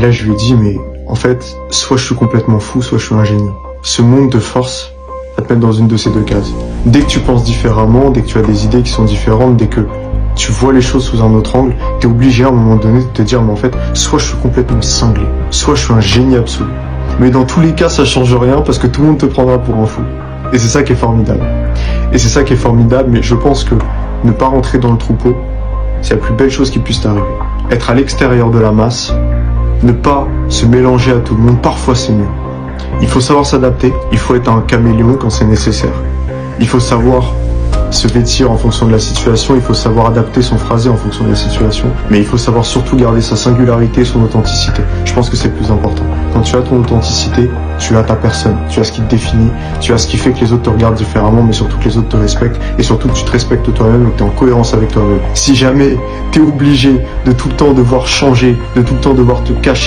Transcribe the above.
Là, je lui ai dit, mais en fait, soit je suis complètement fou, soit je suis un génie. Ce monde te force à te mettre dans une de ces deux cases. Dès que tu penses différemment, dès que tu as des idées qui sont différentes, dès que tu vois les choses sous un autre angle, t'es obligé à un moment donné de te dire, mais en fait, soit je suis complètement cinglé, soit je suis un génie absolu. Mais dans tous les cas, ça change rien parce que tout le monde te prendra pour un fou. Et c'est ça qui est formidable. Et c'est ça qui est formidable, mais je pense que ne pas rentrer dans le troupeau, c'est la plus belle chose qui puisse t'arriver. Être à l'extérieur de la masse, ne pas se mélanger à tout le monde, parfois c'est mieux. Il faut savoir s'adapter, il faut être un caméléon quand c'est nécessaire. Il faut savoir se vêtir en fonction de la situation, il faut savoir adapter son phrasé en fonction de la situation, mais il faut savoir surtout garder sa singularité et son authenticité. Je pense que c'est le plus important. Quand tu as ton authenticité, tu as ta personne, tu as ce qui te définit, tu as ce qui fait que les autres te regardent différemment, mais surtout que les autres te respectent, et surtout que tu te respectes toi-même et que tu es en cohérence avec toi-même. Si jamais tu es obligé de tout le temps devoir changer, de tout le temps devoir te cacher